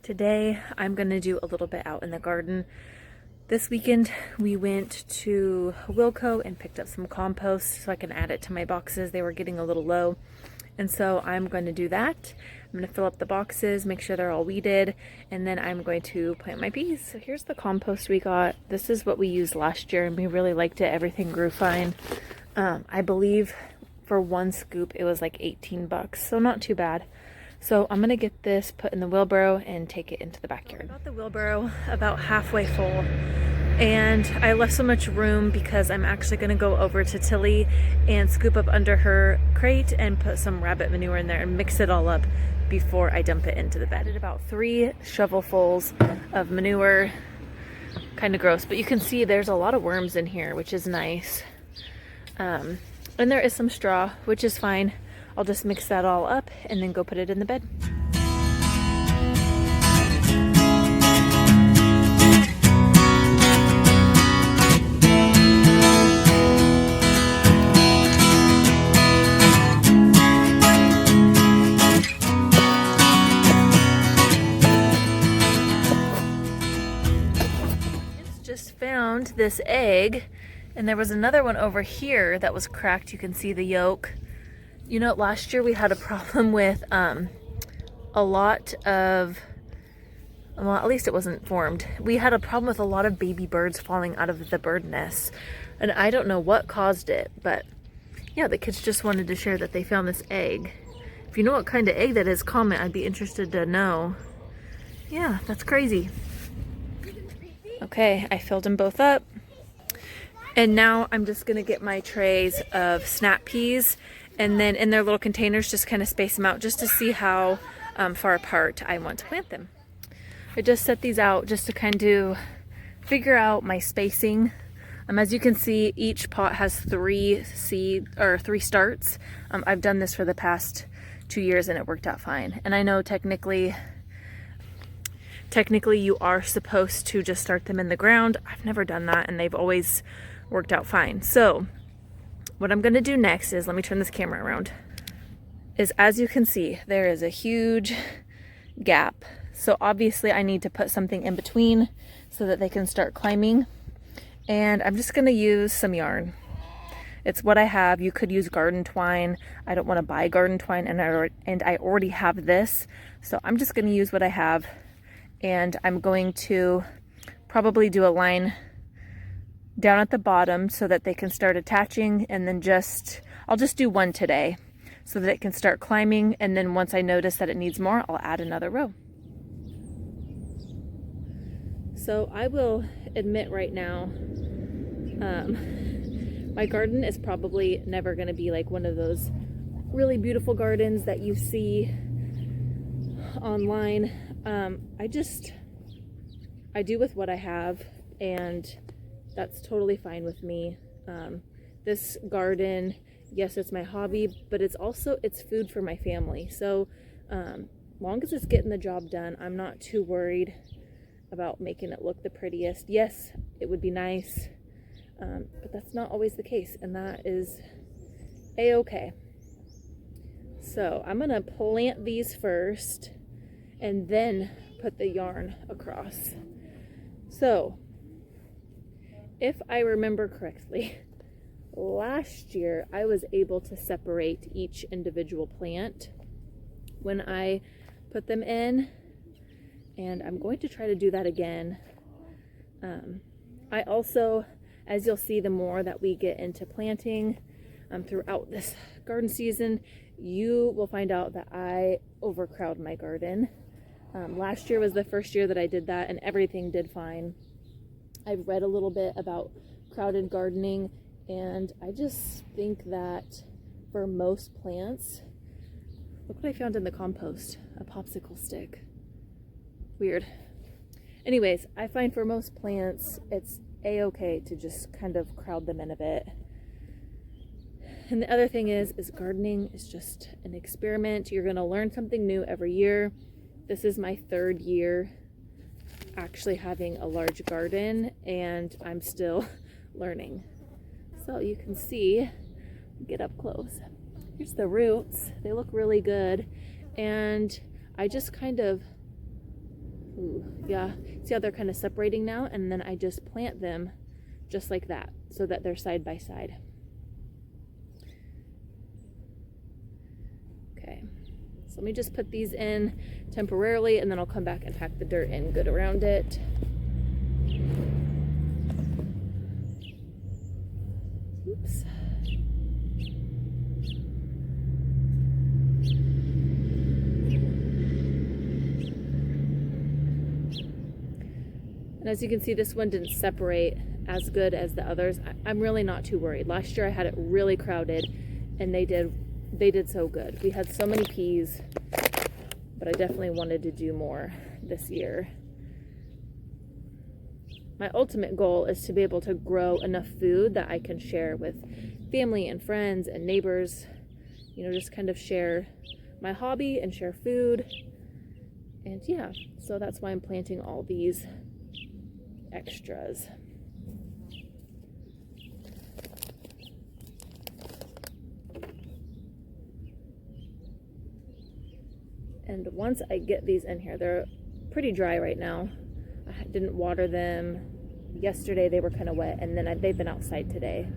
Today I'm gonna do a little bit out in the garden. This weekend we went to Wilco and picked up some compost so I can add it to my boxes. They were getting a little low, and so I'm going to do that. I'm going to fill up the boxes, make sure they're all weeded, and then I'm going to plant my peas. So here's the compost we got. This is what we used last year and we really liked it. Everything grew fine. I believe for one scoop it was like 18 bucks, so not too bad. So I'm gonna get this put in the wheelbarrow and take it into the backyard. I got the wheelbarrow about halfway full, and I left so much room because I'm actually gonna go over to Tilly and scoop up under her crate and put some rabbit manure in there and mix it all up before I dump it into the bed. I did about 3 shovelfuls of manure. Kind of gross, but you can see there's a lot of worms in here, which is nice. And there is some straw, which is fine. I'll just mix that all up and then go put it in the bed. Just found this egg, and there was another one over here that was cracked. You can see the yolk. You know, last year we had a problem with a lot of, well, at least it wasn't formed. We had a problem with a lot of baby birds falling out of the bird nests, and I don't know what caused it, but yeah, the kids just wanted to share that they found this egg. If you know what kind of egg that is, comment. I'd be interested to know. Yeah, that's crazy. Okay, I filled them both up, and now I'm just gonna get my trays of snap peas, and then in their little containers just kind of space them out just to see how far apart I want to plant them. I just set these out just to kind of figure out my spacing. As you can see, each pot has 3 starts. I've done this for the past 2 years and it worked out fine. And I know technically you are supposed to just start them in the ground. I've never done that and they've always worked out fine. So what I'm gonna do next is, let me turn this camera around, is as you can see, there is a huge gap. So obviously I need to put something in between so that they can start climbing. And I'm just gonna use some yarn. It's what I have. You could use garden twine. I don't wanna buy garden twine and I already have this. So I'm just gonna use what I have, and I'm going to probably do a line down at the bottom so that they can start attaching, and then I'll just do one today so that it can start climbing, and then once I notice that it needs more, I'll add another row. So I will admit right now, my garden is probably never going to be like one of those really beautiful gardens that you see online. I do with what I have, and that's totally fine with me. This garden, yes, it's my hobby, but it's food for my family. So long as it's getting the job done, I'm not too worried about making it look the prettiest. Yes, it would be nice, but that's not always the case, and that is a-okay. So I'm gonna plant these first and then put the yarn across. So if I remember correctly, last year I was able to separate each individual plant when I put them in, and I'm going to try to do that again. I also, as you'll see, the more that we get into planting throughout this garden season, you will find out that I overcrowd my garden. Last year was the first year that I did that, and everything did fine. I've read a little bit about crowded gardening, and I just think that for most plants, look what I found in the compost, a popsicle stick. Weird. Anyways, I find for most plants, it's a-okay to just kind of crowd them in a bit. And the other thing is gardening is just an experiment. You're gonna learn something new every year. This is my 3rd year actually having a large garden, and I'm still learning. So you can see, get up close. Here's the roots. They look really good. And I just kind of Ooh, yeah. See how they're kind of separating now? And then I just plant them just like that so that they're side by side. Okay, so let me just put these in temporarily and then I'll come back and pack the dirt in good around it. Oops. And as you can see, this one didn't separate as good as the others. I'm really not too worried. Last year I had it really crowded and they did so good. We had so many peas, but I definitely wanted to do more this year. My ultimate goal is to be able to grow enough food that I can share with family and friends and neighbors, you know, just kind of share my hobby and share food. And yeah, so that's why I'm planting all these extras. And once I get these in here, they're pretty dry right now. I didn't water them yesterday. They were kind of wet, and then they've been outside today.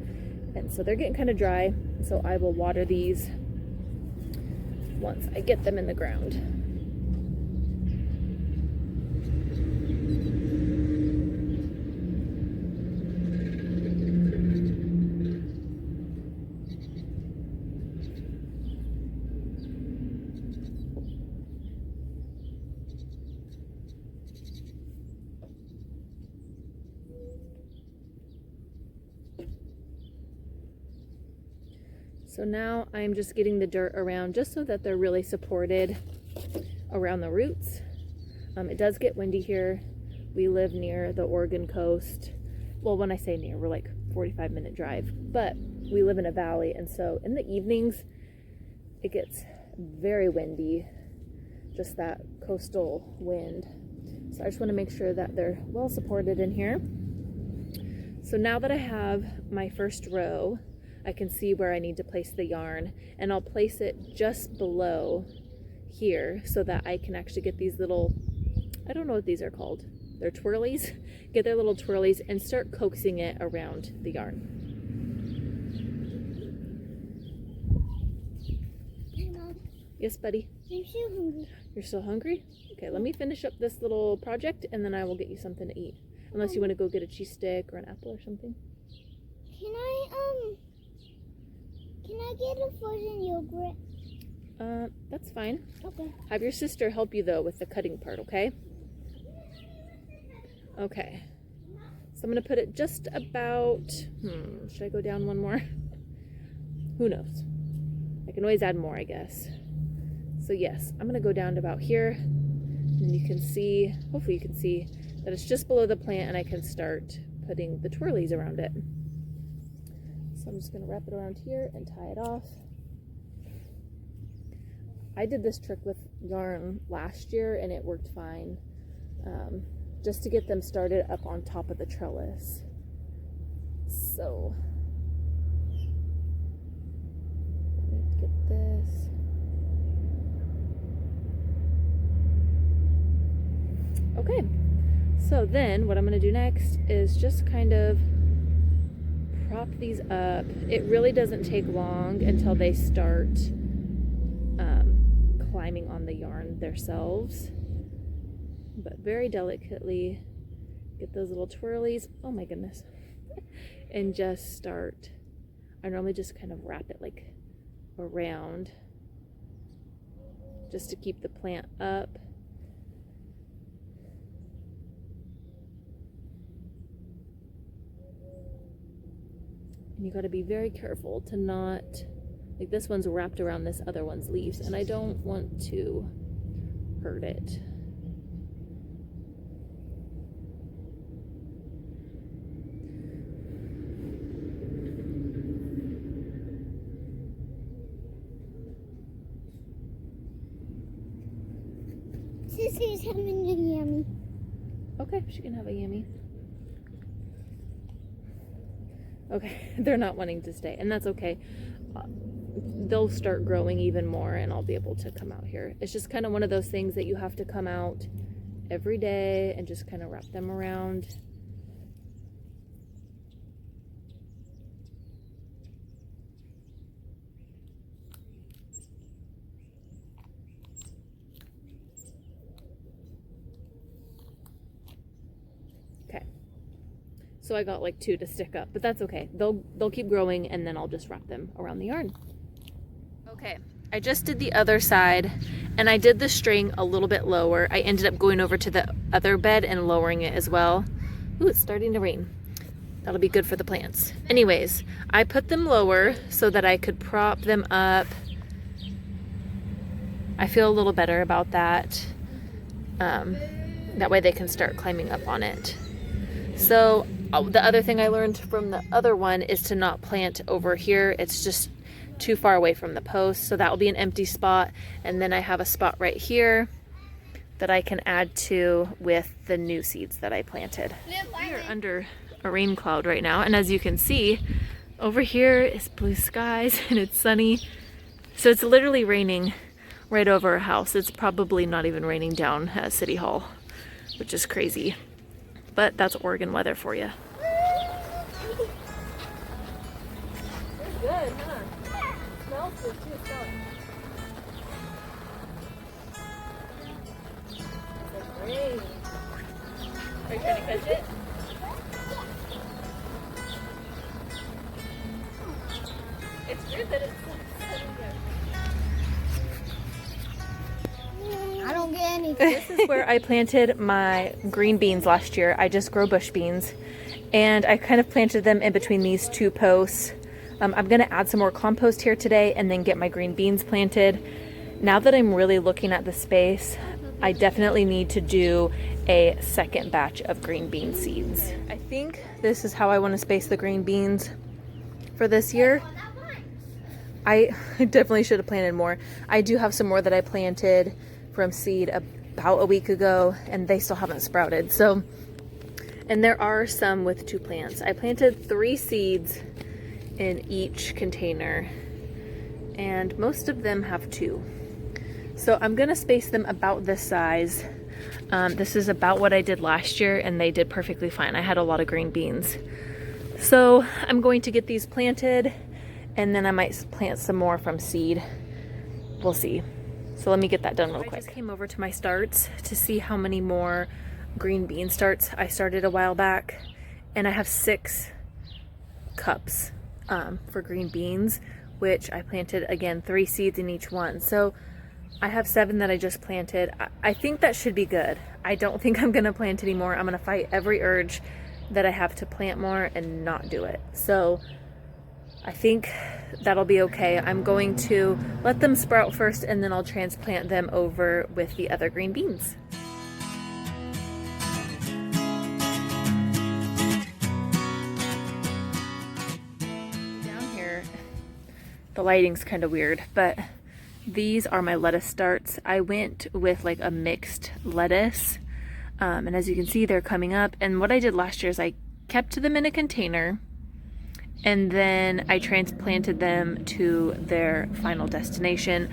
And so they're getting kind of dry. So I will water these once I get them in the ground. So now I'm just getting the dirt around just so that they're really supported around the roots. It does get windy here. We live near the Oregon coast. Well, when I say near, we're like 45-minute drive, but we live in a valley. And so in the evenings, it gets very windy, just that coastal wind. So I just want to make sure that they're well supported in here. So now that I have my first row, I can see where I need to place the yarn, and I'll place it just below here so that I can actually get these little, I don't know what these are called. They're twirlies. Get their little twirlies and start coaxing it around the yarn. Hey, Mom. Yes, buddy? I'm so hungry. You're still hungry? Okay, let me finish up this little project and then I will get you something to eat. Unless you want to go get a cheese stick or an apple or something. Can I get a frozen yogurt? That's fine. Okay. Have your sister help you though with the cutting part, okay? Okay. So I'm gonna put it just about, should I go down one more? Who knows? I can always add more, I guess. So yes, I'm gonna go down to about here, and you can see, hopefully you can see that it's just below the plant and I can start putting the twirlies around it. So I'm just gonna wrap it around here and tie it off. I did this trick with yarn last year and it worked fine. Just to get them started up on top of the trellis. So, let me get this. Okay, so then what I'm gonna do next is just kind of prop these up. It really doesn't take long until they start climbing on the yarn themselves. But very delicately get those little twirlies, oh my goodness, and just start. I normally just kind of wrap it like around just to keep the plant up. And you got to be very careful to not, like this one's wrapped around this other one's leaves and I don't want to hurt it. Sissy's having a yummy. Okay, she can have a yummy. Okay, they're not wanting to stay, and that's okay. They'll start growing even more, and I'll be able to come out here. It's just kind of one of those things that you have to come out every day and just kind of wrap them around. Okay. So I got like 2 to stick up, but that's okay. They'll keep growing, and then I'll just wrap them around the yard. Okay, I just did the other side, and I did the string a little bit lower. I ended up going over to the other bed and lowering it as well. Ooh, it's starting to rain. That'll be good for the plants. Anyways, I put them lower so that I could prop them up. I feel a little better about that. That way they can start climbing up on it. So the other thing I learned from the other one is to not plant over here. It's just too far away from the post. So that will be an empty spot. And then I have a spot right here that I can add to with the new seeds that I planted. We are under a rain cloud right now. And as you can see, over here is blue skies and it's sunny. So it's literally raining right over our house. It's probably not even raining down at City Hall, which is crazy. But that's Oregon weather for you. Good, huh? Smells good too, it's like rain. Are you trying to catch it? It's weird that it's sitting there. I don't get anything. This is where I planted my green beans last year. I just grow bush beans, and I kind of planted them in between these 2 posts. I'm gonna add some more compost here today and then get my green beans planted. Now that I'm really looking at the space, I definitely need to do a second batch of green bean seeds. I think this is how I want to space the green beans for this year. I definitely should have planted more. I do have some more that I planted from seed about a week ago, and they still haven't sprouted. So, and there are some with 2 plants. I planted 3 seeds in each container, and most of them have 2. So I'm gonna space them about this size. This is about what I did last year, and they did perfectly fine. I had a lot of green beans. So I'm going to get these planted, and then I might plant some more from seed. We'll see. So let me get that done real quick. I just came over to my starts to see how many more green bean starts I started a while back, and I have 6 cups for green beans, which I planted, again, 3 seeds in each one. So I have 7 that I just planted. I think that should be good. I don't think I'm gonna plant any more. I'm gonna fight every urge that I have to plant more and not do it. So I think that'll be okay. I'm going to let them sprout first, and then I'll transplant them over with the other green beans. Down here, the lighting's kind of weird, but these are my lettuce starts. I went with like a mixed lettuce, and as you can see, they're coming up. And what I did last year is I kept them in a container, and then I transplanted them to their final destination.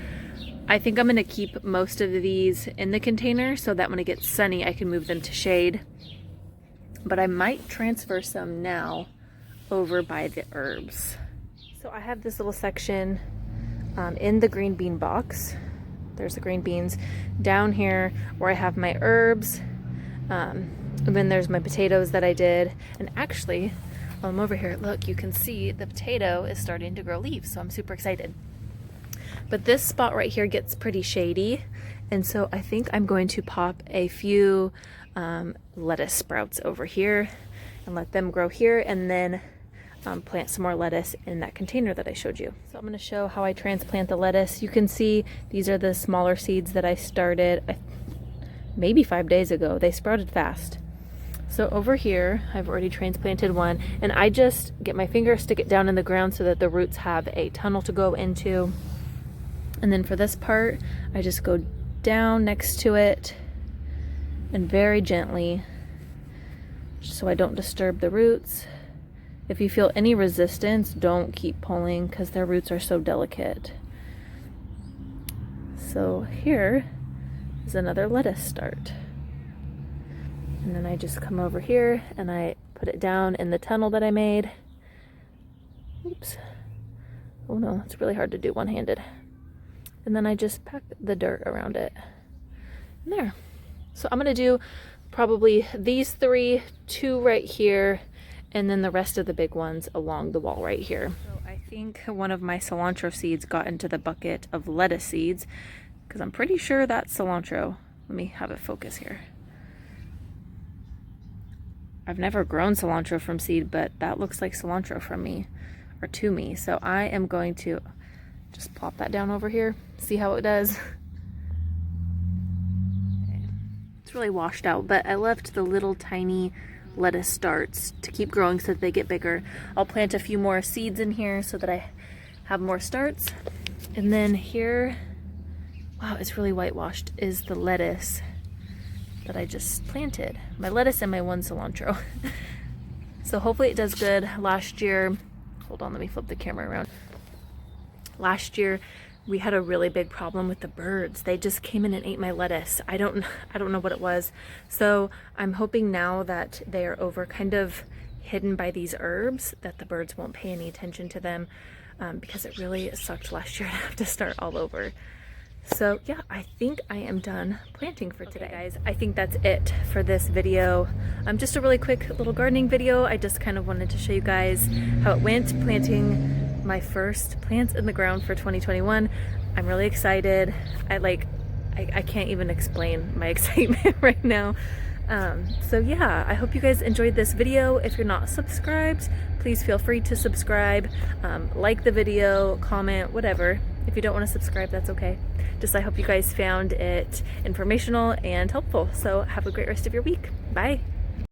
I think I'm gonna keep most of these in the container so that when it gets sunny, I can move them to shade. But I might transfer some now over by the herbs. So I have this little section in the green bean box. There's the green beans. Down here where I have my herbs, and then there's my potatoes that I did. And actually, while I'm over here, look, you can see the potato is starting to grow leaves, so I'm super excited. But this spot right here gets pretty shady, and so I think I'm going to pop a few lettuce sprouts over here and let them grow here, and then plant some more lettuce in that container that I showed you. So I'm going to show how I transplant the lettuce. You can see these are the smaller seeds that I started maybe 5 days ago. They sprouted fast. So over here, I've already transplanted one, and I just get my finger, stick it down in the ground so that the roots have a tunnel to go into. And then for this part, I just go down next to it and very gently, so I don't disturb the roots. If you feel any resistance, don't keep pulling because their roots are so delicate. So here is another lettuce start. And then I just come over here and I put it down in the tunnel that I made. Oops. Oh no, it's really hard to do one-handed. And then I just pack the dirt around it. And there. So I'm gonna do probably these 3, 2 right here, and then the rest of the big ones along the wall right here. So I think one of my cilantro seeds got into the bucket of lettuce seeds, because I'm pretty sure that's cilantro. Let me have it focus here. I've never grown cilantro from seed, but that looks like cilantro from me, or to me. So I am going to just plop that down over here, see how it does. Okay. It's really washed out, but I left the little tiny lettuce starts to keep growing so that they get bigger. I'll plant a few more seeds in here so that I have more starts. And then here, wow, it's really whitewashed, is the lettuce that I just planted. My lettuce and my one cilantro. So hopefully it does good. Last year, hold on, let me flip the camera around. Last year, we had a really big problem with the birds. They just came in and ate my lettuce. I don't know what it was. So I'm hoping now that they are over kind of hidden by these herbs, that the birds won't pay any attention to them, because it really sucked last year to have to start all over. So yeah, I think I am done planting for today. Okay, guys, I think that's it for this video. Just a really quick little gardening video. I just kind of wanted to show you guys how it went planting my first plants in the ground for 2021. I'm really excited. I can't even explain my excitement right now. So yeah, I hope you guys enjoyed this video. If you're not subscribed, please feel free to subscribe, like the video, comment, whatever. If you don't want to subscribe, that's okay. Just I hope you guys found it informational and helpful. So have a great rest of your week. Bye.